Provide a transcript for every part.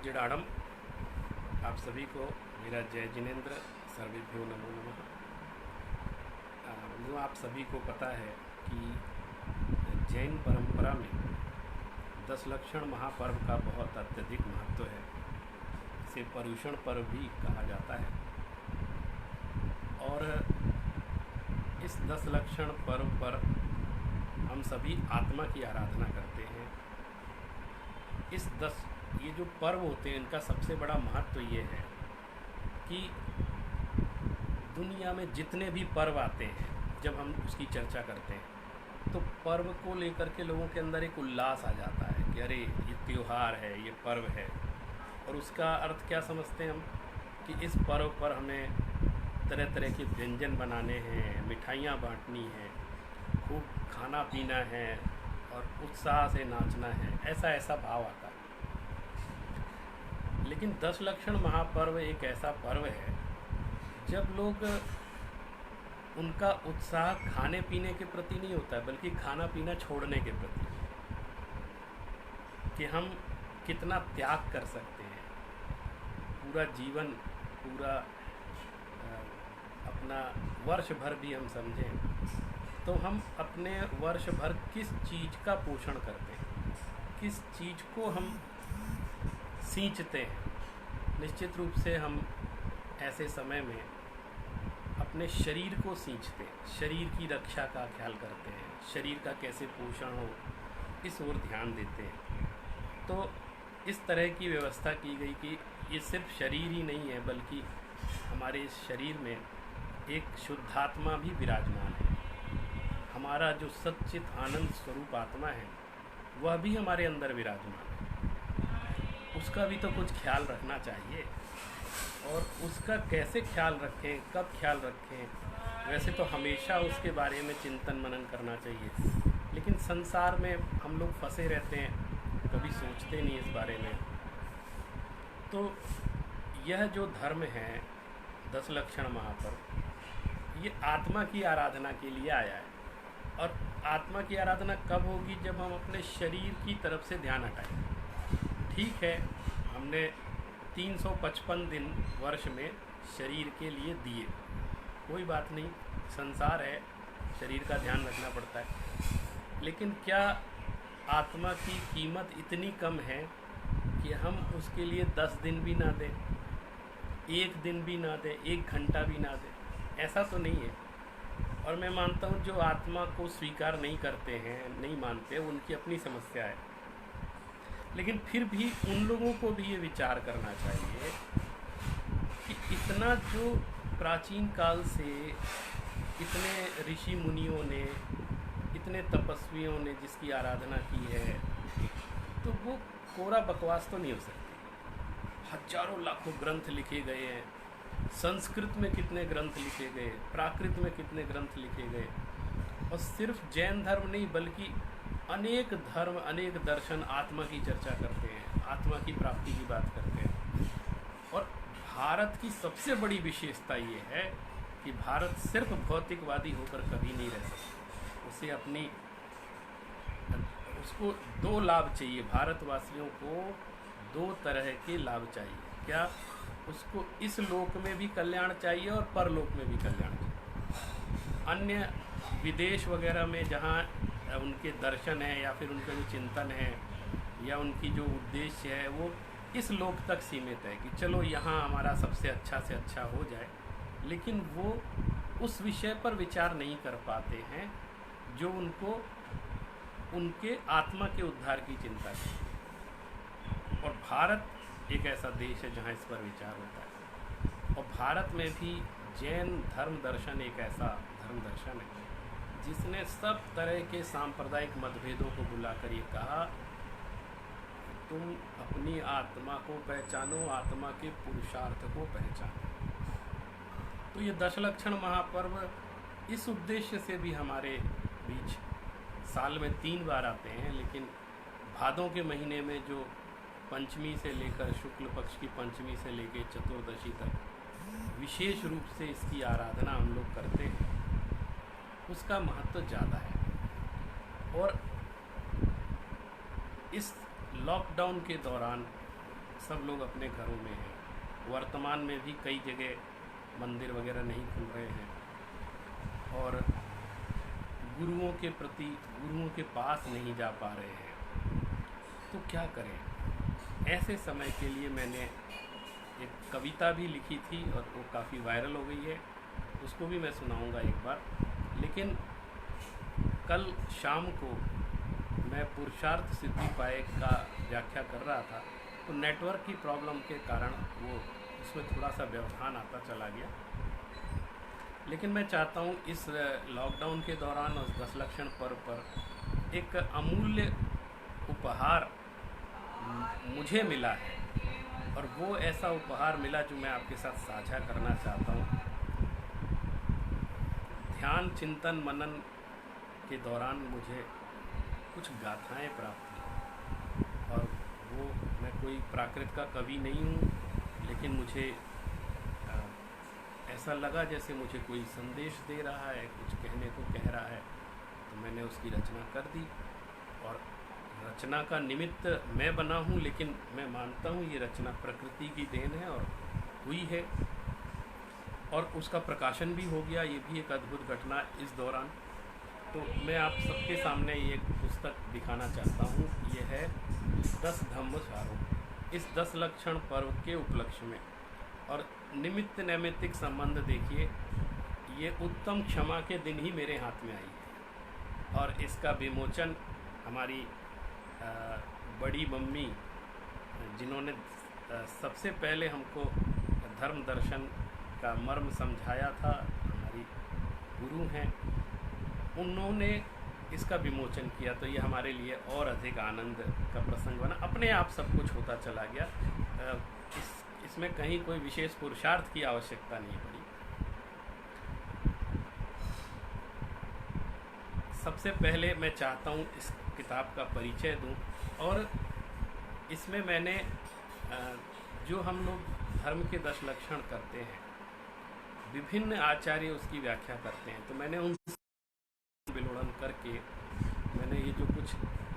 पूज्यडाणम। आप सभी को मेरा जय जिनेन्द्र, सर्वेभ्यो नमो नमः। जो आप सभी को पता है कि जैन परंपरा में दशलक्षण महापर्व का बहुत अत्यधिक महत्व है। इसे पर्युषण पर्व भी कहा जाता है। और इस दशलक्षण पर्व पर हम सभी आत्मा की आराधना करते हैं। ये जो पर्व होते हैं, इनका सबसे बड़ा महत्व ये है कि दुनिया में जितने भी पर्व आते हैं, जब हम उसकी चर्चा करते हैं तो पर्व को लेकर के लोगों के अंदर एक उल्लास आ जाता है कि अरे ये त्यौहार है, ये पर्व है। और उसका अर्थ क्या समझते हैं हम कि इस पर्व पर हमें तरह तरह के व्यंजन बनाने हैं, मिठाइयाँ बांटनी हैं, खूब खाना पीना है और उत्साह से नाचना है, ऐसा भाव आता है। लेकिन दशलक्षण महापर्व एक ऐसा पर्व है जब लोग उनका उत्साह खाने पीने के प्रति नहीं होता है, बल्कि खाना पीना छोड़ने के प्रति, कि हम कितना त्याग कर सकते हैं। पूरा जीवन, पूरा अपना वर्ष भर भी हम समझें तो हम अपने वर्ष भर किस चीज़ का पोषण करते हैं, किस चीज़ को हम सींचते हैं। निश्चित रूप से हम ऐसे समय में अपने शरीर को सींचते हैं, शरीर की रक्षा का ख्याल करते हैं, शरीर का कैसे पोषण हो इस ओर ध्यान देते हैं। तो इस तरह की व्यवस्था की गई कि ये सिर्फ शरीर ही नहीं है, बल्कि हमारे इस शरीर में एक शुद्धात्मा भी विराजमान है। हमारा जो सच्चित आनंद स्वरूप आत्मा है वह भी हमारे अंदर विराजमान है। उसका भी तो कुछ ख्याल रखना चाहिए। और उसका कैसे ख्याल रखें, कब ख्याल रखें, वैसे तो हमेशा उसके बारे में चिंतन मनन करना चाहिए। लेकिन संसार में हम लोग फंसे रहते हैं, कभी सोचते नहीं इस बारे में। तो यह जो धर्म है दशलक्षण महापर्व, ये आत्मा की आराधना के लिए आया है। और आत्मा की आराधना कब होगी? जब हम अपने शरीर की तरफ से ध्यान हटाएं। ठीक है, हमने 355 दिन वर्ष में शरीर के लिए दिए, कोई बात नहीं, संसार है, शरीर का ध्यान रखना पड़ता है। लेकिन क्या आत्मा की कीमत इतनी कम है कि हम उसके लिए 10 दिन भी ना दें, 1 दिन भी ना दें, 1 घंटा भी ना दें? ऐसा तो नहीं है। और मैं मानता हूँ जो आत्मा को स्वीकार नहीं करते हैं, नहीं मानते, उनकी अपनी समस्या है। लेकिन फिर भी उन लोगों को भी ये विचार करना चाहिए कि इतना जो प्राचीन काल से इतने ऋषि मुनियों ने, इतने तपस्वियों ने जिसकी आराधना की है, तो वो कोरा बकवास तो नहीं हो सकती। हजारों लाखों ग्रंथ लिखे गए हैं, संस्कृत में कितने ग्रंथ लिखे गए, प्राकृत में कितने ग्रंथ लिखे गए। और सिर्फ जैन धर्म नहीं, बल्कि अनेक धर्म, अनेक दर्शन आत्मा की चर्चा करते हैं, आत्मा की प्राप्ति की बात करते हैं। और भारत की सबसे बड़ी विशेषता ये है कि भारत सिर्फ भौतिकवादी होकर कभी नहीं रह सकता। उसको 2 लाभ चाहिए। भारतवासियों को 2 तरह के लाभ चाहिए। क्या? उसको इस लोक में भी कल्याण चाहिए और परलोक में भी कल्याण चाहिए। अन्य विदेश वगैरह में जहाँ उनके दर्शन है या फिर उनका जो चिंतन है या उनकी जो उद्देश्य है वो इस लोक तक सीमित है कि चलो यहाँ हमारा सबसे अच्छा से अच्छा हो जाए। लेकिन वो उस विषय पर विचार नहीं कर पाते हैं जो उनको उनके आत्मा के उद्धार की चिंता है। और भारत एक ऐसा देश है जहाँ इस पर विचार होता है। और भारत में भी जैन धर्म दर्शन एक ऐसा धर्म दर्शन है जिसने सब तरह के सांप्रदायिक मतभेदों को बुलाकर ये कहा, तुम अपनी आत्मा को पहचानो, आत्मा के पुरुषार्थ को पहचानो। तो ये दशलक्षण महापर्व इस उद्देश्य से भी हमारे बीच साल में 3 बार आते हैं। लेकिन भादों के महीने में जो पंचमी से लेकर शुक्ल पक्ष की पंचमी से लेकर चतुर्दशी तक विशेष रूप से इसकी आराधना हम लोग करते हैं, उसका महत्व ज़्यादा है। और इस लॉकडाउन के दौरान सब लोग अपने घरों में हैं। वर्तमान में भी कई जगह मंदिर वगैरह नहीं खुल रहे हैं और गुरुओं के प्रति, गुरुओं के पास नहीं जा पा रहे हैं। तो क्या करें? ऐसे समय के लिए मैंने एक कविता भी लिखी थी और वो काफ़ी वायरल हो गई है, उसको भी मैं सुनाऊंगा एक बार। लेकिन कल शाम को मैं पुरुषार्थ सिद्धि पाए का व्याख्या कर रहा था, तो नेटवर्क की प्रॉब्लम के कारण वो उसमें थोड़ा सा व्यवधान आता चला गया। लेकिन मैं चाहता हूँ इस लॉकडाउन के दौरान उस 10 लक्षण पर्व पर एक अमूल्य उपहार मुझे मिला है, और वो ऐसा उपहार मिला जो मैं आपके साथ साझा करना चाहता हूँ। ध्यान, चिंतन, मनन के दौरान मुझे कुछ गाथाएं प्राप्त हुई, और वो, मैं कोई प्राकृत का कवि नहीं हूँ, लेकिन मुझे ऐसा लगा जैसे मुझे कोई संदेश दे रहा है, कुछ कहने को कह रहा है, तो मैंने उसकी रचना कर दी। और रचना का निमित्त मैं बना हूँ, लेकिन मैं मानता हूँ ये रचना प्रकृति की देन है और हुई है, और उसका प्रकाशन भी हो गया। ये भी एक अद्भुत घटना इस दौरान। तो मैं आप सबके सामने ये पुस्तक दिखाना चाहता हूँ। ये है 10 धम्मसारों, इस 10 लक्षण पर्व के उपलक्ष्य में। और निमित्त नैमित्तिक संबंध देखिए, ये उत्तम क्षमा के दिन ही मेरे हाथ में आई है, और इसका विमोचन हमारी बड़ी मम्मी, जिन्होंने सबसे पहले हमको धर्म दर्शन का मर्म समझाया था, हमारी गुरु हैं, उन्होंने इसका विमोचन किया। तो ये हमारे लिए और अधिक आनंद का प्रसंग बना। अपने आप सब कुछ होता चला गया, इसमें कहीं कोई विशेष पुरुषार्थ की आवश्यकता नहीं पड़ी। सबसे पहले मैं चाहता हूँ इस किताब का परिचय दूँ, और इसमें मैंने जो हम लोग धर्म के 10 लक्षण करते हैं, विभिन्न आचार्य उसकी व्याख्या करते हैं, तो मैंने उन विलोड़न करके मैंने ये जो कुछ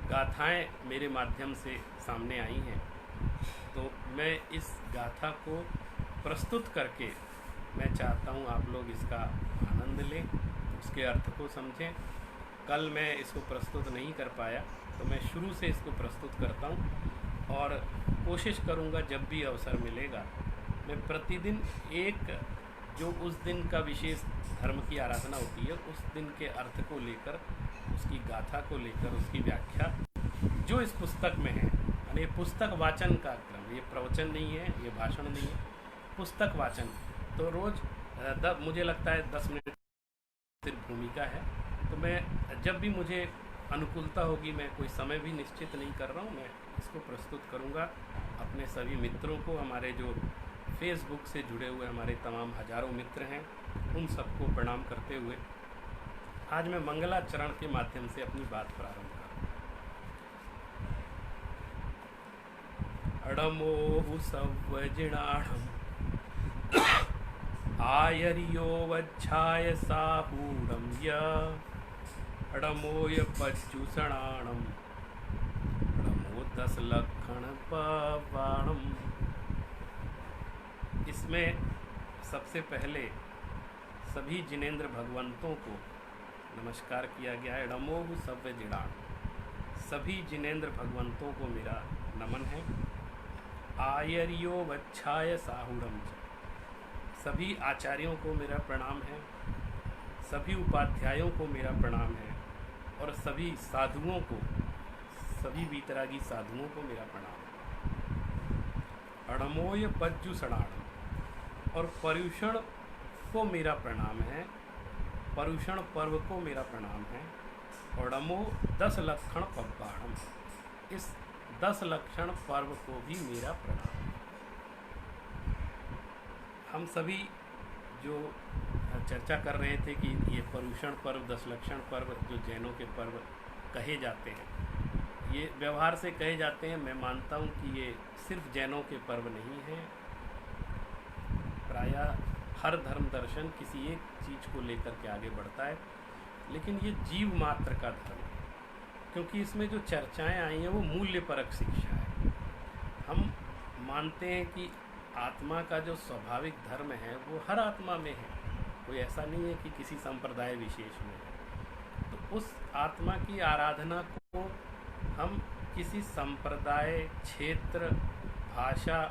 गाथाएं मेरे माध्यम से सामने आई हैं, तो मैं इस गाथा को प्रस्तुत करके मैं चाहता हूँ आप लोग इसका आनंद लें, उसके अर्थ को समझें। कल मैं इसको प्रस्तुत नहीं कर पाया, तो मैं शुरू से इसको प्रस्तुत करता हूँ, और कोशिश करूँगा जब भी अवसर मिलेगा मैं प्रतिदिन एक, जो उस दिन का विशेष धर्म की आराधना होती है, उस दिन के अर्थ को लेकर, उसकी गाथा को लेकर, उसकी व्याख्या जो इस पुस्तक में है, यानी पुस्तक वाचन का क्रम, ये प्रवचन नहीं है, ये भाषण नहीं है, पुस्तक वाचन। तो रोज़ मुझे लगता है 10 मिनट सिर्फ भूमिका है। तो मैं जब भी मुझे अनुकूलता होगी, मैं कोई समय भी निश्चित नहीं कर रहा हूँ, मैं इसको प्रस्तुत करूँगा अपने सभी मित्रों को, हमारे जो फेसबुक से जुड़े हुए हमारे तमाम हजारों मित्र हैं, उन सबको प्रणाम करते हुए आज मैं मंगलाचरण के माध्यम से अपनी बात प्रारंभ करूँ। अडमोहु सव्वजिणाणम् आयर्यो वच्छाय साहूढं य अडमोय पज्जुषणाणम् अडमो 10 लक्षण पवाणम्। इसमें सबसे पहले सभी जिनेंद्र भगवंतों को नमस्कार किया गया है। अडमोहु सव्वजिणाण, सभी जिनेंद्र भगवंतों को मेरा नमन है। आयर्यो वच्छाय साहूढं, सभी आचार्यों को मेरा प्रणाम है, सभी उपाध्यायों को मेरा प्रणाम है, और सभी साधुओं को, सभी वीतरागी साधुओं को मेरा प्रणाम है। अडमोय पज्जुषणाणम्, और पर्युषण को मेरा प्रणाम है, पर्युषण पर्व को मेरा प्रणाम है। अडमो 10 लक्षण पब्बाणम्, इस 10 लक्षण पर्व को भी मेरा प्रणाम है। हम सभी जो चर्चा कर रहे थे कि ये पर्युषण पर्व, 10 लक्षण पर्व जो जैनों के पर्व कहे जाते हैं, ये व्यवहार से कहे जाते हैं। मैं मानता हूँ कि ये सिर्फ जैनों के पर्व नहीं है, प्रायः हर धर्म दर्शन किसी एक चीज़ को लेकर के आगे बढ़ता है, लेकिन ये जीव मात्र का धर्म है, क्योंकि इसमें जो चर्चाएं आई हैं वो मूल्यपरक शिक्षा है। हम मानते हैं कि आत्मा का जो स्वाभाविक धर्म है वो हर आत्मा में है, कोई ऐसा नहीं है कि किसी संप्रदाय विशेष में है। तो उस आत्मा की आराधना को हम किसी संप्रदाय, क्षेत्र, भाषा,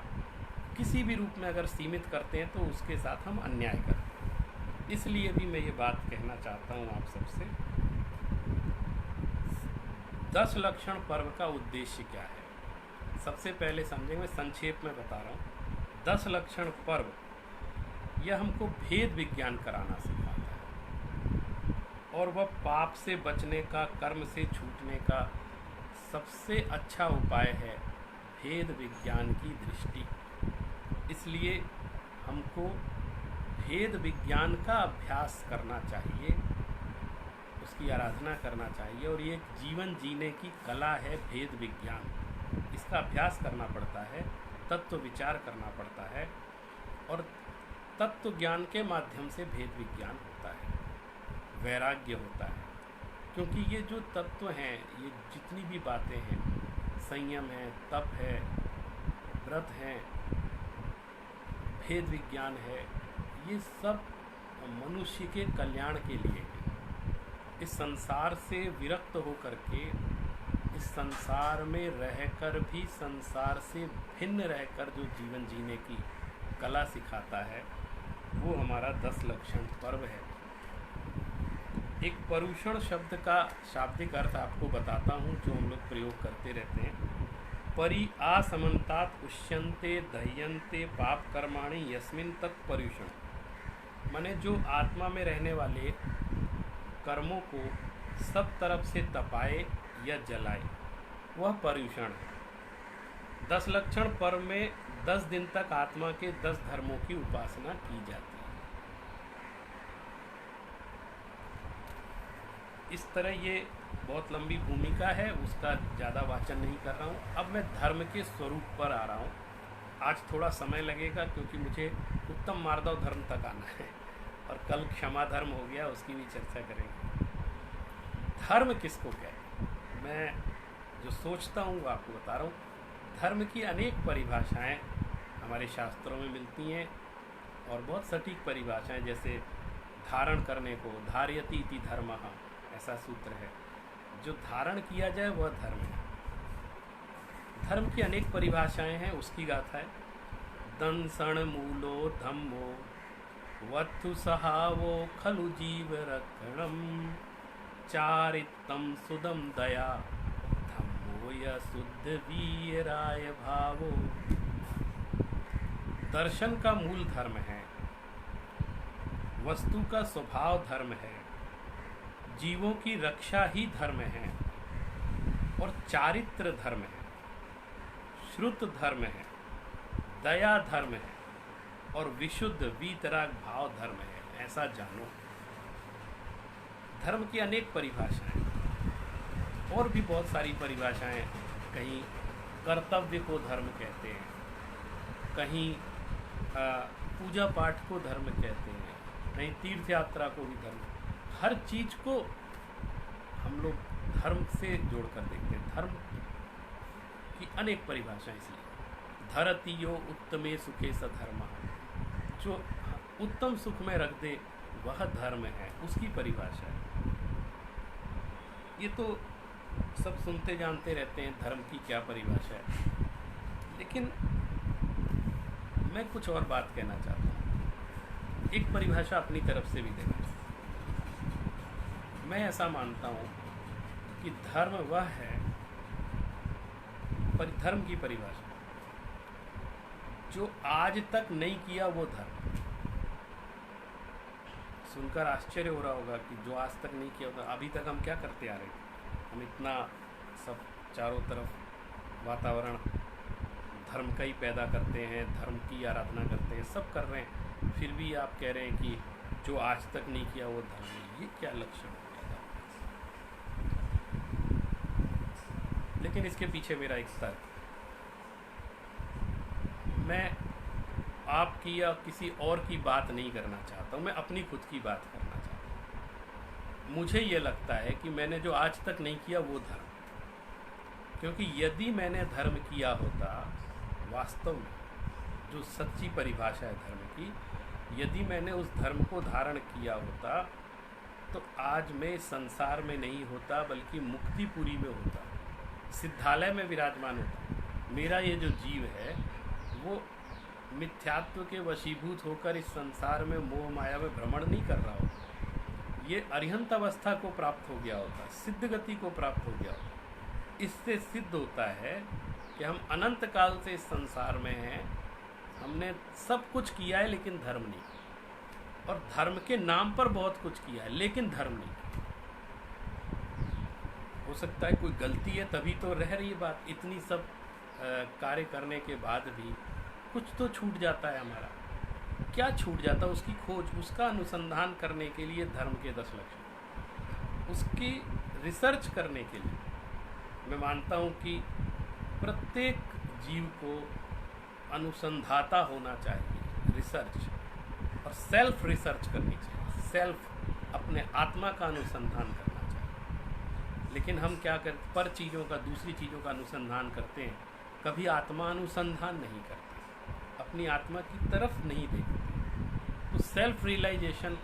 किसी भी रूप में अगर सीमित करते हैं तो उसके साथ हम अन्याय करते हैं। इसलिए भी मैं ये बात कहना चाहता हूँ आप सबसे, 10 लक्षण पर्व का उद्देश्य क्या है। सबसे पहले समझेंगे, संक्षेप में बता रहा हूँ। 10 लक्षण पर्व यह हमको भेद विज्ञान कराना सिखाता है, और वह पाप से बचने का, कर्म से छूटने का सबसे अच्छा उपाय है भेद विज्ञान की दृष्टि। इसलिए हमको भेद विज्ञान का अभ्यास करना चाहिए, उसकी आराधना करना चाहिए। और ये जीवन जीने की कला है भेद विज्ञान। इसका अभ्यास करना पड़ता है, तत्व विचार करना पड़ता है, और तत्व ज्ञान के माध्यम से भेद विज्ञान होता है, वैराग्य होता है। क्योंकि ये जो तत्व हैं, ये जितनी भी बातें हैं, संयम है, तप है, व्रत है, भेद विज्ञान है, ये सब मनुष्य के कल्याण के लिए है। इस संसार से विरक्त होकर के, इस संसार में रहकर भी संसार से भिन्न रहकर जो जीवन जीने की कला सिखाता है, वो हमारा 10 लक्षण पर्व है। एक परुषण शब्द का शाब्दिक अर्थ आपको बताता हूँ, जो हम लोग प्रयोग करते रहते हैं। परि असमन्तात उष्यन्ते दह्यन्ते पाप कर्माणि यस्मिन् तत् परुषण। माने जो आत्मा में रहने वाले कर्मों को सब तरफ से तपाए या जलाए, वह परुषण है। 10 लक्षण पर्व में 10 दिन तक आत्मा के 10 धर्मों की उपासना की जाती है। इस तरह ये बहुत लंबी भूमिका है, उसका ज़्यादा वाचन नहीं कर रहा हूँ। अब मैं धर्म के स्वरूप पर आ रहा हूँ। आज थोड़ा समय लगेगा क्योंकि मुझे उत्तम मार्दव धर्म तक आना है, और कल क्षमा धर्म हो गया, उसकी भी चर्चा करेंगे। धर्म किसको कहते हैं, मैं जो सोचता हूँ वो आपको बता रहा हूँ। धर्म की अनेक परिभाषाएं हमारे शास्त्रों में मिलती हैं, और बहुत सटीक परिभाषाएं, जैसे धारण करने को धार्यति इति धर्मः, ऐसा सूत्र है। जो धारण किया जाए वह धर्म है। धर्म की अनेक परिभाषाएं हैं, उसकी गाथा है। दंसण मूलो धम्मो वत्थु सहावो खलु जीव रक्षणम चारित्तम सुदम दया धम्मो य शुद्ध वीराय भावो। दर्शन का मूल धर्म है, वस्तु का स्वभाव धर्म है, जीवों की रक्षा ही धर्म है, और चारित्र धर्म है, श्रुत धर्म है, दया धर्म है, और विशुद्ध वीतराग भाव धर्म है। ऐसा जानो। धर्म की अनेक परिभाषाएं, और भी बहुत सारी परिभाषाएं। कहीं कर्तव्य को धर्म कहते हैं, कहीं पूजा पाठ को धर्म कहते हैं, कहीं तीर्थ यात्रा को भी धर्म। हर चीज़ को हम लोग धर्म से जोड़कर देखते हैं। धर्म की अनेक परिभाषाएं। इसलिए धरतियो उत्तमे सुखे सधर्मा, जो उत्तम सुख में रख दे वह धर्म है, उसकी परिभाषा है। ये तो सब सुनते जानते रहते हैं धर्म की क्या परिभाषा है, लेकिन मैं कुछ और बात कहना चाहता हूँ। एक परिभाषा अपनी तरफ से भी देना चाहता हूँ। मैं ऐसा मानता हूँ कि धर्म वह है, धर्म की परिभाषा, जो आज तक नहीं किया वो धर्म। सुनकर आश्चर्य हो रहा होगा कि जो आज तक नहीं किया होता, अभी तक हम क्या करते आ रहे हैं। हम इतना सब चारों तरफ वातावरण धर्म का ही पैदा करते हैं, धर्म की आराधना करते हैं, सब कर रहे हैं, फिर भी आप कह रहे हैं कि जो आज तक नहीं किया वो धर्म है। ये क्या लक्षण है? लेकिन इसके पीछे मेरा एक तर्क, मैं आपकी या किसी और की बात नहीं करना चाहता हूँ, मैं अपनी खुद की बात करना चाहता हूँ। मुझे ये लगता है कि मैंने जो आज तक नहीं किया वो धर्म, क्योंकि यदि मैंने धर्म किया होता, वास्तव में जो सच्ची परिभाषा है धर्म की, यदि मैंने उस धर्म को धारण किया होता तो आज मैं संसार में नहीं होता बल्कि मुक्तिपुरी में होता, सिद्धालय में विराजमान होता। मेरा ये जो जीव है वो मिथ्यात्व के वशीभूत होकर इस संसार में मोह माया में भ्रमण नहीं कर रहा होता, ये अरिहंत अवस्था को प्राप्त हो गया होता, सिद्ध गति को प्राप्त हो गया होता। इससे सिद्ध होता है कि हम अनंत काल से इस संसार में हैं, हमने सब कुछ किया है लेकिन धर्म नहीं, और धर्म के नाम पर बहुत कुछ किया है लेकिन धर्म नहीं। हो सकता है कोई गलती है तभी तो रह रही है बात, इतनी सब कार्य करने के बाद भी कुछ तो छूट जाता है हमारा। क्या छूट जाता है? उसकी खोज, उसका अनुसंधान करने के लिए धर्म के 10 लक्षण, उसकी रिसर्च करने के लिए मैं मानता हूँ कि प्रत्येक जीव को अनुसंधाता होना चाहिए, रिसर्च और सेल्फ रिसर्च करनी चाहिए, सेल्फ अपने आत्मा का अनुसंधान करना चाहिए। लेकिन हम क्या करते, पर चीज़ों का, दूसरी चीज़ों का अनुसंधान करते हैं, कभी आत्मा अनुसंधान नहीं करते, अपनी आत्मा की तरफ नहीं देखते। तो सेल्फ रियलाइजेशन,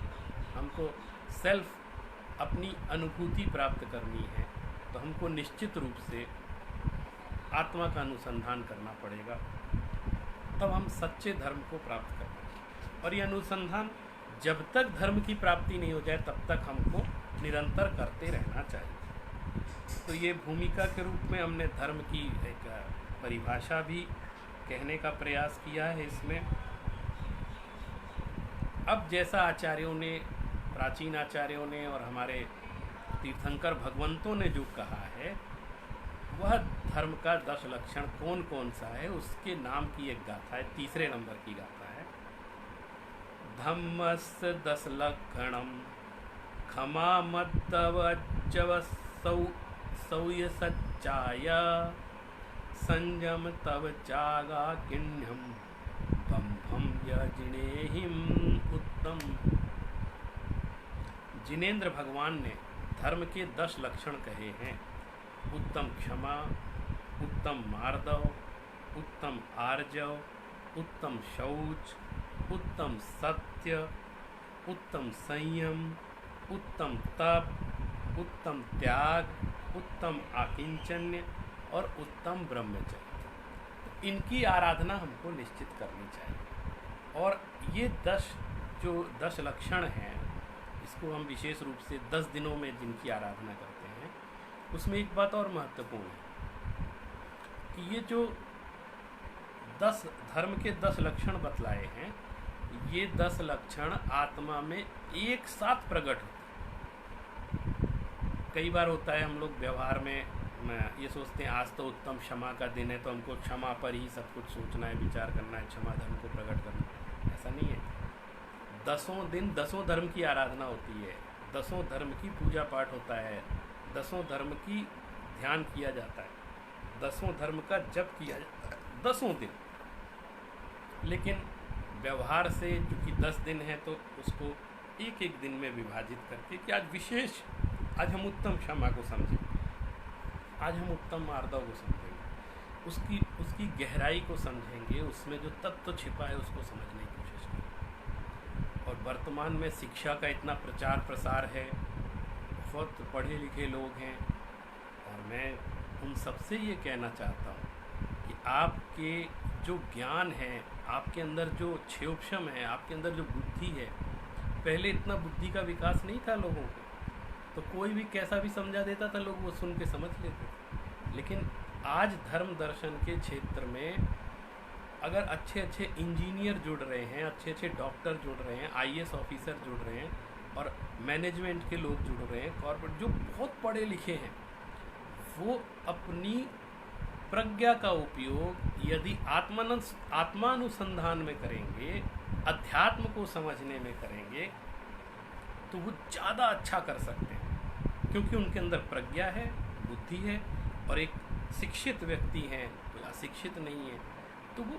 हमको सेल्फ अपनी अनुभूति प्राप्त करनी है तो हमको निश्चित रूप से आत्मा का अनुसंधान करना पड़ेगा, तब हम सच्चे धर्म को प्राप्त कर पाएंगे। और ये अनुसंधान जब तक धर्म की प्राप्ति नहीं हो जाए तब तक हमको निरंतर करते रहना चाहिए। तो ये भूमिका के रूप में हमने धर्म की एक परिभाषा भी कहने का प्रयास किया है इसमें। अब जैसा आचार्यों ने, प्राचीन आचार्यों ने और हमारे तीर्थंकर भगवंतों ने जो कहा है, वह धर्म का 10 लक्षण कौन कौन सा है उसके नाम की एक गाथा है, 3 नंबर की गाथा है। धम्मस्य 10 लक्षणम क्षमा मद्दवज्जव सौय सच्चाय संयम तव चागा किण्यम भम भम यजिनेहिम उत्तम। जिनेन्द्र भगवान ने धर्म के 10 लक्षण कहे हैं। उत्तम क्षमा, उत्तम मार्दव, उत्तम आर्जव, उत्तम शौच, उत्तम सत्य, उत्तम संयम, उत्तम तप, उत्तम त्याग, उत्तम आकिंचन्य और उत्तम ब्रह्मचर्य। इनकी आराधना हमको निश्चित करनी चाहिए। और ये 10 लक्षण हैं, इसको हम विशेष रूप से 10 दिनों में जिनकी आराधना करते हैं, उसमें एक बात और महत्वपूर्ण है कि ये जो 10 धर्म के 10 लक्षण बतलाए हैं, ये 10 लक्षण आत्मा में एक साथ प्रकट होते हैं। कई बार होता है हम लोग व्यवहार में ये सोचते हैं आज तो उत्तम क्षमा का दिन है तो हमको क्षमा पर ही सब कुछ सोचना है, विचार करना है, क्षमा धर्म को प्रकट करना है। ऐसा नहीं है। 10 दिन 10 धर्म की आराधना होती है, 10 धर्म की पूजा पाठ होता है, 10 धर्म की ध्यान किया जाता है, 10 धर्म का जप किया जाता है, 10 दिन। लेकिन व्यवहार से चूँकि 10 दिन है तो उसको एक एक दिन में विभाजित करके कि आज विशेष, आज हम उत्तम क्षमा को समझेंगे, आज हम उत्तम मार्दव को समझेंगे, उसकी गहराई को समझेंगे, उसमें जो तत्व छिपा है उसको समझने की कोशिश करेंगे। और वर्तमान में शिक्षा का इतना प्रचार प्रसार है, बहुत पढ़े लिखे लोग हैं, और मैं उन सबसे ये कहना चाहता हूँ कि आपके जो ज्ञान है, आपके अंदर जो क्षोभक्षम है, आपके अंदर जो बुद्धि है, पहले इतना बुद्धि का विकास नहीं था लोगों को, तो कोई भी कैसा भी समझा देता था, लोग वो सुन के समझ लेते थे। लेकिन आज धर्म दर्शन के क्षेत्र में अगर अच्छे अच्छे इंजीनियर जुड़ रहे हैं, अच्छे अच्छे डॉक्टर जुड़ रहे हैं, IAS ऑफिसर जुड़ रहे हैं, और मैनेजमेंट के लोग जुड़ रहे हैं, कॉर्पोरेट जो बहुत पढ़े लिखे हैं, वो अपनी प्रज्ञा का उपयोग यदि आत्मानुसंधान में करेंगे, अध्यात्म को समझने में करेंगे, तो वो ज़्यादा अच्छा कर सकते हैं। क्योंकि उनके अंदर प्रज्ञा है, बुद्धि है, और एक शिक्षित व्यक्ति है, कोई अशिक्षित नहीं है, तो वो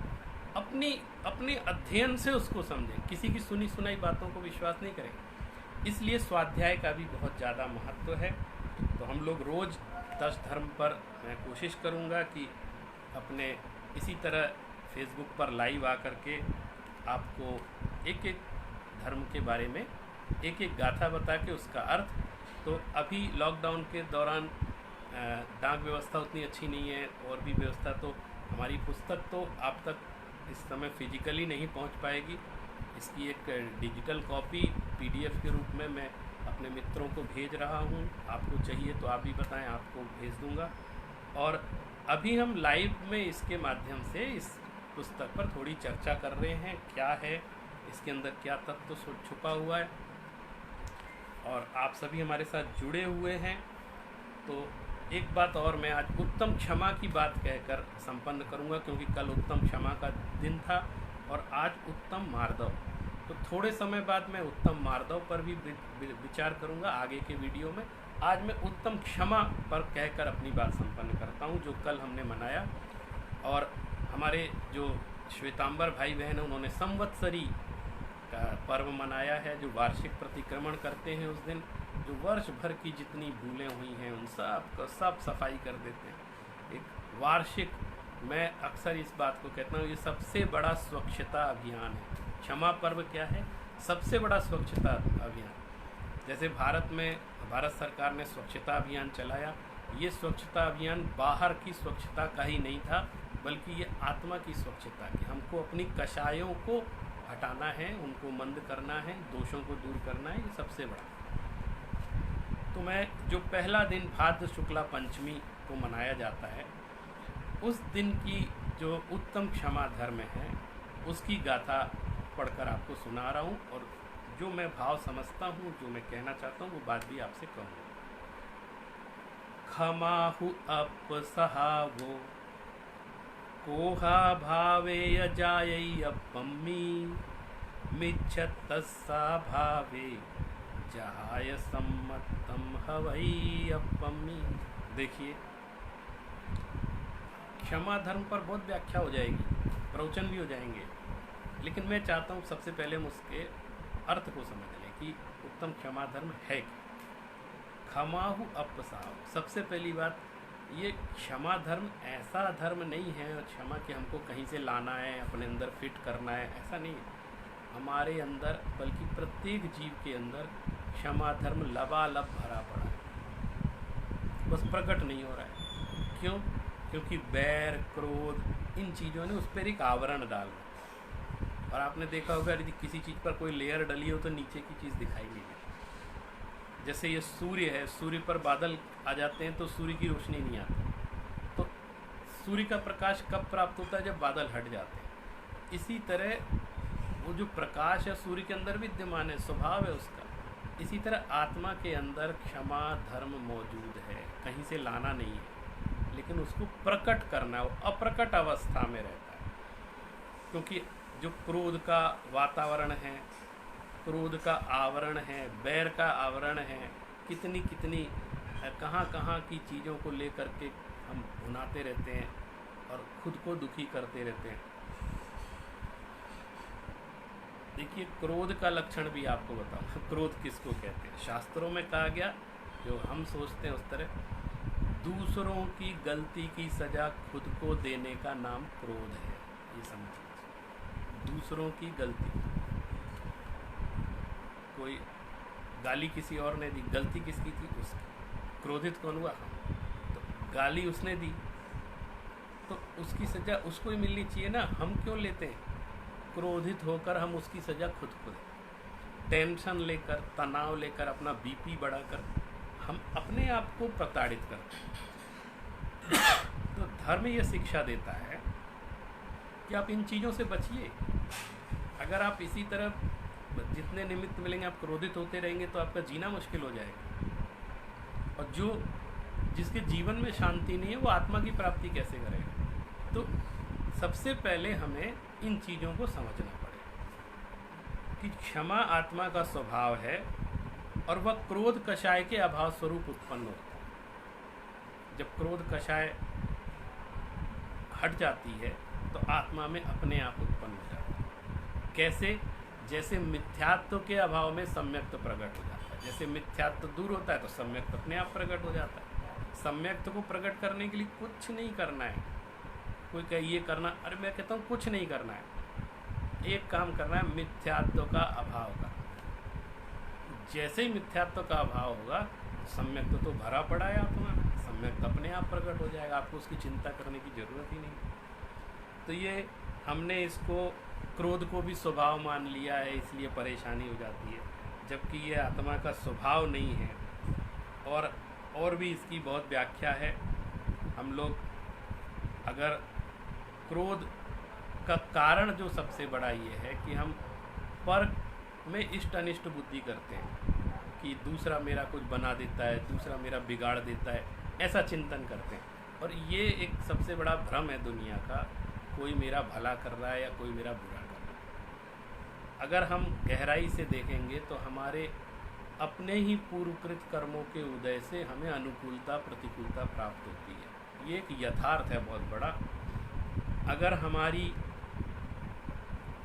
अपने अध्ययन से उसको समझें, किसी की सुनी सुनाई बातों को विश्वास नहीं करें। इसलिए स्वाध्याय का भी बहुत ज़्यादा महत्व है। तो हम लोग रोज़ 10 धर्म पर मैं कोशिश करूँगा कि अपने इसी तरह फेसबुक पर लाइव आकर के आपको एक एक धर्म के बारे में एक एक गाथा बता के उसका अर्थ। तो अभी लॉकडाउन के दौरान डाक व्यवस्था उतनी अच्छी नहीं है, और भी व्यवस्था, तो हमारी पुस्तक तो आप तक इस समय फिजिकली नहीं पहुंच पाएगी। इसकी एक डिजिटल कॉपी PDF के रूप में मैं अपने मित्रों को भेज रहा हूं। आपको चाहिए तो आप भी बताएं, आपको भेज दूंगा। और अभी हम लाइव में इसके माध्यम से इस पुस्तक पर थोड़ी चर्चा कर रहे हैं, क्या है इसके अंदर, क्या तत्व छुपा हुआ है, और आप सभी हमारे साथ जुड़े हुए हैं। तो एक बात और मैं आज उत्तम क्षमा की बात कहकर संपन्न करूंगा, क्योंकि कल उत्तम क्षमा का दिन था और आज उत्तम मार्दव। तो थोड़े समय बाद मैं उत्तम मार्दव पर भी विचार करूंगा आगे के वीडियो में। आज मैं उत्तम क्षमा पर कहकर अपनी बात संपन्न करता हूं, जो कल हमने मनाया। और हमारे जो श्वेतांबर भाई बहन हैं, उन्होंने संवत्सरी का पर्व मनाया है, जो वार्षिक प्रतिक्रमण करते हैं उस दिन, जो वर्ष भर की जितनी भूलें हुई हैं उन सब सफाई कर देते हैं। एक वार्षिक, मैं अक्सर इस बात को कहता हूँ, ये सबसे बड़ा स्वच्छता अभियान है। क्षमा पर्व क्या है? सबसे बड़ा स्वच्छता अभियान। जैसे भारत सरकार ने स्वच्छता अभियान चलाया, ये स्वच्छता अभियान बाहर की स्वच्छता का ही नहीं था, बल्कि ये आत्मा की स्वच्छता की। हमको अपनी कषायों को हटाना है, उनको मंद करना है, दोषों को दूर करना है, ये सबसे बड़ा। तो मैं जो पहला दिन भाद्र शुक्ला पंचमी को मनाया जाता है, उस दिन की जो उत्तम क्षमा धर्म है उसकी गाथा पढ़कर आपको सुना रहा हूँ, और जो मैं भाव समझता हूँ, जो मैं कहना चाहता हूँ, वो बात भी आपसे कहूँगा। क्षमाहु अपसहावो कोहा भावे अजायै अपम्मी मिच्छतस्सा भावे जहाय सम्मतम हवै अपम्मी। देखिए, क्षमा धर्म पर बहुत व्याख्या हो जाएगी, प्रवचन भी हो जाएंगे, लेकिन मैं चाहता हूँ सबसे पहले हम उसके अर्थ को समझ लें कि उत्तम क्षमा धर्म है क्या। क्षमाहु अपसाव, सबसे पहली बात, ये क्षमा धर्म ऐसा धर्म नहीं है क्षमा कि हमको कहीं से लाना है, अपने अंदर फिट करना है, ऐसा नहीं है हमारे अंदर, बल्कि प्रत्येक जीव के अंदर क्षमा धर्म लबालब भरा पड़ा है, बस प्रकट नहीं हो रहा है। क्यों? क्योंकि बैर, क्रोध, इन चीज़ों ने उस पर एक आवरण डाला। और आपने देखा होगा, यदि किसी चीज़ पर कोई लेयर डली हो तो नीचे की चीज़ दिखाई नहीं देती। जैसे ये सूर्य है, सूर्य पर बादल आ जाते हैं तो सूर्य की रोशनी नहीं आती, तो सूर्य का प्रकाश कब प्राप्त होता है? जब बादल हट जाते हैं। इसी तरह वो जो प्रकाश है सूर्य के अंदर विद्यमान है, स्वभाव है उसका। इसी तरह आत्मा के अंदर क्षमा धर्म मौजूद है, कहीं से लाना नहीं है, लेकिन उसको प्रकट करना है, वो अप्रकट अवस्था में रहता है। क्योंकि जो क्रोध का वातावरण है, क्रोध का आवरण है, बैर का आवरण है, कितनी कितनी कहाँ की चीज़ों को लेकर के हम भुनाते रहते हैं और खुद को दुखी करते रहते हैं। देखिए, क्रोध का लक्षण भी आपको बताऊँ, क्रोध किसको कहते हैं। शास्त्रों में कहा गया, जो हम सोचते हैं उस तरह, दूसरों की गलती की सजा खुद को देने का नाम क्रोध है। ये समझिए, दूसरों की गलती, कोई गाली किसी और ने दी, गलती किसकी थी? उसकी। क्रोधित कौन हुआ? हम। तो गाली उसने दी तो उसकी सजा उसको ही मिलनी चाहिए ना, हम क्यों लेते हैं? क्रोधित होकर हम उसकी सजा खुद को दें। टेंशन लेकर, तनाव लेकर, अपना BP बढ़ाकर हम अपने आप को प्रताड़ित करते हैं। तो धर्म ये शिक्षा देता है कि आप इन चीज़ों से बचिए। अगर आप इसी तरह जितने निमित्त मिलेंगे आप क्रोधित होते रहेंगे तो आपका जीना मुश्किल हो जाएगा, और जिसके जीवन में शांति नहीं है वो आत्मा की प्राप्ति कैसे करेगा? तो सबसे पहले हमें इन चीज़ों को समझना पड़ेगा कि क्षमा आत्मा का स्वभाव है और वह क्रोध कषाय के अभाव स्वरूप उत्पन्न होता है। जब क्रोध कषाय हट जाती है तो आत्मा में अपने आप उत्पन्न हो जाता है। कैसे? जैसे मिथ्यात्व के अभाव में सम्यक्त प्रकट हो जाता है। जैसे मिथ्यात्व दूर होता है तो सम्यक्त अपने आप प्रकट हो जाता है। सम्यक्त को प्रकट करने के लिए कुछ नहीं करना है, कोई कहे ये करना, अरे मैं कहता हूँ कुछ नहीं करना है, एक काम करना है, मिथ्यात्व का अभाव का। जैसे ही मिथ्यात्व का अभाव होगा, सम्यक तो भरा पड़ा है आत्मा में, सम्यक अपने आप प्रकट हो जाएगा, आपको उसकी चिंता करने की जरूरत ही नहीं। तो ये हमने इसको क्रोध को भी स्वभाव मान लिया है, इसलिए परेशानी हो जाती है, जबकि ये आत्मा का स्वभाव नहीं है। और भी इसकी बहुत व्याख्या है। हम लोग अगर क्रोध का कारण जो सबसे बड़ा ये है कि हम पर में इष्ट अनिष्ट बुद्धि करते हैं कि दूसरा मेरा कुछ बना देता है, दूसरा मेरा बिगाड़ देता है, ऐसा चिंतन करते हैं। और ये एक सबसे बड़ा भ्रम है दुनिया का, कोई मेरा भला कर रहा है या कोई मेरा बुरा कर रहा है। अगर हम गहराई से देखेंगे तो हमारे अपने ही पूर्वकृत कर्मों के उदय से हमें अनुकूलता प्रतिकूलता प्राप्त होती है। ये एक यथार्थ है बहुत बड़ा। अगर हमारी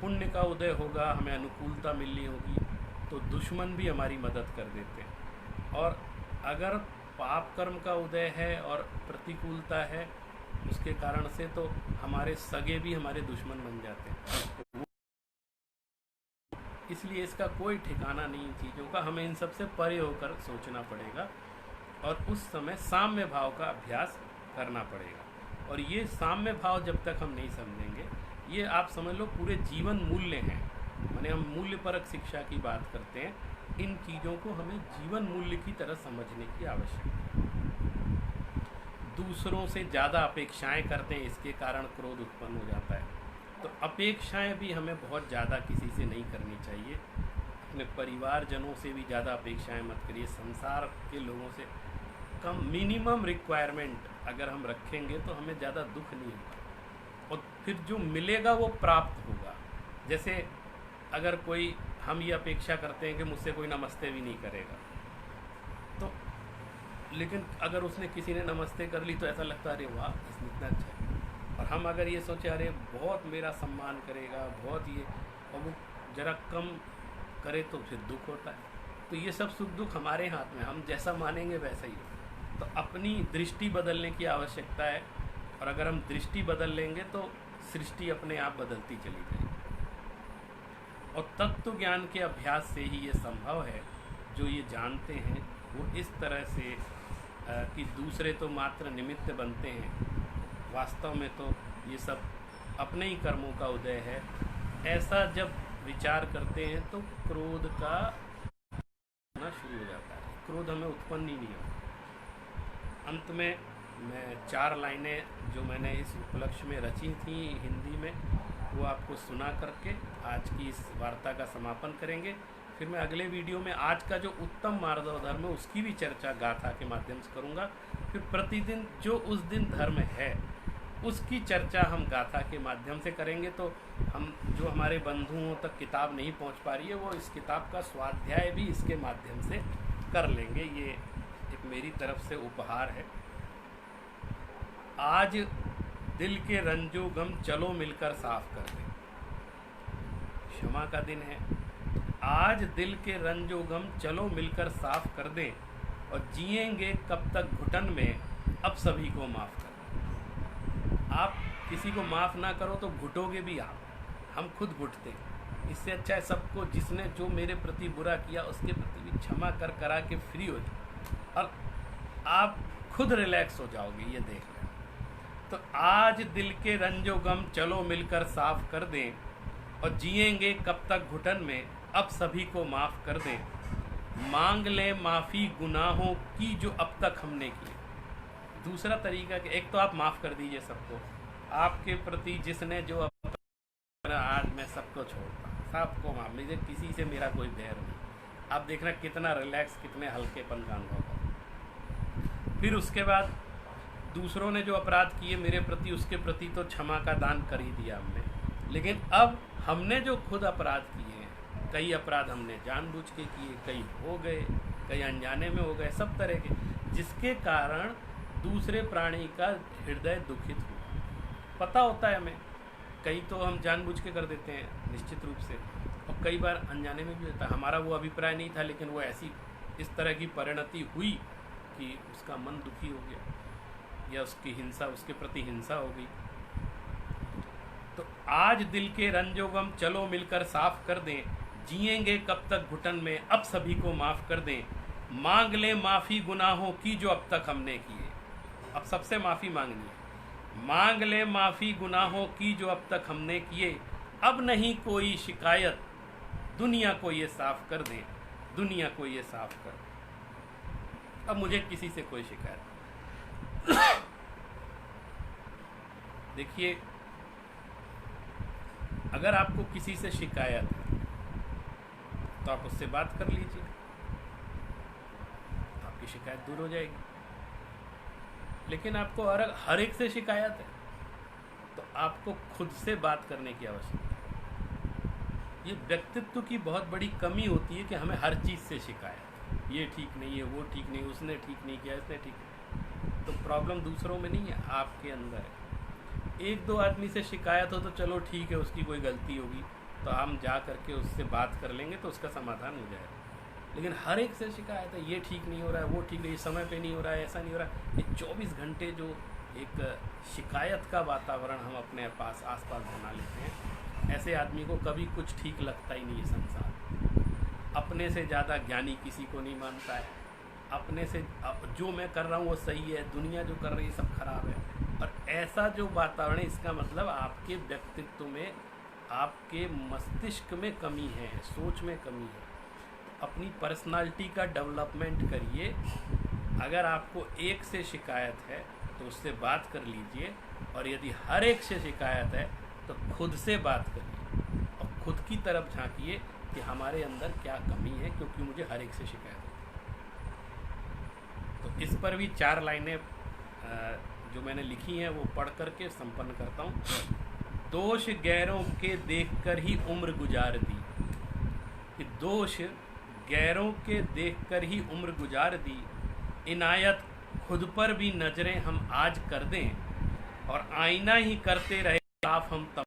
पुण्य का उदय होगा, हमें अनुकूलता मिलनी होगी, तो दुश्मन भी हमारी मदद कर देते हैं। और अगर पाप कर्म का उदय है और प्रतिकूलता है उसके कारण से, तो हमारे सगे भी हमारे दुश्मन बन जाते हैं। इसलिए इसका कोई ठिकाना नहीं चीज़ों का, हमें इन सबसे परे होकर सोचना पड़ेगा और उस समय साम्य भाव का अभ्यास करना पड़ेगा। और ये साम्य भाव जब तक हम नहीं समझेंगे, ये आप समझ लो पूरे जीवन मूल्य हैं। माने हम मूल्य परक शिक्षा की बात करते हैं, इन चीज़ों को हमें जीवन मूल्य की तरह समझने की आवश्यकता है। दूसरों से ज़्यादा अपेक्षाएं करते हैं, इसके कारण क्रोध उत्पन्न हो जाता है। तो अपेक्षाएं भी हमें बहुत ज़्यादा किसी से नहीं करनी चाहिए। अपने परिवारजनों से भी ज़्यादा अपेक्षाएं मत करिए, संसार के लोगों से कम, मिनिमम रिक्वायरमेंट अगर हम रखेंगे तो हमें ज़्यादा दुख नहीं होगा और फिर जो मिलेगा वो प्राप्त होगा। जैसे अगर कोई, हम ये अपेक्षा करते हैं कि मुझसे कोई नमस्ते भी नहीं करेगा, तो लेकिन अगर उसने किसी ने नमस्ते कर ली तो ऐसा लगता है अरे वाह इसने इतना अच्छा है। और हम अगर ये सोचे अरे बहुत मेरा सम्मान करेगा, बहुत ये, और वो ज़रा कम करे तो फिर दुख होता है। तो ये सब सुख दुख हमारे हाथ में, हम जैसा मानेंगे वैसा ही हो। तो अपनी दृष्टि बदलने की आवश्यकता है, और अगर हम दृष्टि बदल लेंगे तो सृष्टि अपने आप बदलती चली जाएगी। और तत्व ज्ञान के अभ्यास से ही ये संभव है। जो ये जानते हैं वो इस तरह से कि दूसरे तो मात्र निमित्त बनते हैं, वास्तव में तो ये सब अपने ही कर्मों का उदय है, ऐसा जब विचार करते हैं तो क्रोध का होना शुरू हो जाता है। क्रोध हमें उत्पन्न ही नहीं होता। अंत में मैं 4 लाइनें जो मैंने इस उपलक्ष्य में रची थी हिंदी में, वो आपको सुना करके आज की इस वार्ता का समापन करेंगे। फिर मैं अगले वीडियो में आज का जो उत्तम मार्गव धर्म है उसकी भी चर्चा गाथा के माध्यम से करूँगा। फिर प्रतिदिन जो उस दिन धर्म है उसकी चर्चा हम गाथा के माध्यम से करेंगे। तो हम जो हमारे बंधुओं तक किताब नहीं पहुंच पा रही है, वो इस किताब का स्वाध्याय भी इसके माध्यम से कर लेंगे। ये एक मेरी तरफ से उपहार है। आज दिल के रंजो गम चलो मिलकर साफ कर दें। क्षमा का दिन है। आज दिल के रंजो गम चलो मिलकर साफ कर दें, और जिएंगे कब तक घुटन में, अब सभी को माफ़ कर दें। आप किसी को माफ़ ना करो तो घुटोगे भी आप, हम खुद घुटते हैं। इससे अच्छा है सबको, जिसने जो मेरे प्रति बुरा किया उसके प्रति भी क्षमा कर करा के फ्री हो जाए, और आप खुद रिलैक्स हो जाओगे। ये देख लें। तो आज दिल के रंजो गम चलो मिलकर साफ कर दें, और जिएंगे कब तक घुटन में, अब सभी को माफ़ कर दें। मांग लें माफ़ी गुनाहों की जो अब तक हमने की। दूसरा तरीका कि एक तो आप माफ़ कर दीजिए सबको, आपके प्रति जिसने जो आज मैं सबको छोड़ता हूँ, सबको माफ़, मुझे किसी से मेरा कोई बैर नहीं। आप देखना कितना रिलैक्स, कितने हल्केपन का अनुभव होगा। फिर उसके बाद दूसरों ने जो अपराध किए मेरे प्रति, उसके प्रति तो क्षमा का दान कर ही दिया हमने। लेकिन अब हमने जो खुद अपराध किए हैं, कई अपराध हमने जानबूझ के किए, कई हो गए, कई अनजाने में हो गए, सब तरह के, जिसके कारण दूसरे प्राणी का हृदय दुखित हुआ। पता होता है हमें, कई तो हम जानबूझ के कर देते हैं निश्चित रूप से, और कई बार अनजाने में भी होता है। हमारा वो अभिप्राय नहीं था, लेकिन वो ऐसी इस तरह की परिणति हुई कि उसका मन दुखी हो गया, या उसकी हिंसा, उसके प्रति हिंसा हो गई। तो आज दिल के रंजो गम चलो मिलकर साफ कर दें, जिएंगे कब तक घुटन में, अब सभी को माफ़ कर दें। मांग ले माफ़ी गुनाहों की जो अब तक हमने किए, अब सबसे माफ़ी मांगनी है। मांग ले माफ़ी गुनाहों की जो अब तक हमने किए, अब नहीं कोई शिकायत, दुनिया को ये साफ कर दें, दुनिया को ये साफ कर दें। अब मुझे किसी से कोई शिकायत नहीं। देखिए, अगर आपको किसी से शिकायत है तो आप उससे बात कर लीजिए, तो आपकी शिकायत दूर हो जाएगी। लेकिन आपको हर एक से शिकायत है तो आपको खुद से बात करने की आवश्यकता है। ये व्यक्तित्व की बहुत बड़ी कमी होती है कि हमें हर चीज़ से शिकायत, ये ठीक नहीं है, वो ठीक नहीं, उसने ठीक नहीं किया, इसने ठीक नहीं। तो प्रॉब्लम दूसरों में नहीं है, आपके अंदर है। एक दो आदमी से शिकायत हो तो चलो ठीक है, उसकी कोई गलती होगी तो हम जा करके उससे बात कर लेंगे तो उसका समाधान हो जाएगा। लेकिन हर एक से शिकायत है, ये ठीक नहीं हो रहा है, वो ठीक नहीं, समय पे नहीं हो रहा है, ऐसा नहीं हो रहा है। ये 24 घंटे जो एक शिकायत का वातावरण हम अपने आसपास बना लेते हैं, ऐसे आदमी को कभी कुछ ठीक लगता ही नहीं है संसार। अपने से ज़्यादा ज्ञानी किसी को नहीं मानता है, अपने से जो मैं कर रहा हूँ वो सही है, दुनिया जो कर रही है सब खराब है। और ऐसा जो वातावरण है, इसका मतलब आपके व्यक्तित्व में, आपके मस्तिष्क में कमी है, सोच में कमी है। अपनी पर्सनालिटी का डेवलपमेंट करिए। अगर आपको एक से शिकायत है तो उससे बात कर लीजिए, और यदि हर एक से शिकायत है तो खुद से बात करिए और खुद की तरफ झांकिए कि हमारे अंदर क्या कमी है, क्योंकि मुझे हर एक से शिकायत है। तो इस पर भी 4 लाइनें जो मैंने लिखी हैं वो पढ़ करके संपन्न करता हूँ। दोष गैरों के देखकर ही उम्र गुजार दी, कि दोष गैरों के देखकर ही उम्र गुजार दी, इनायत खुद पर भी नजरें हम आज कर दें, और आईना ही करते रहे साफ हम तब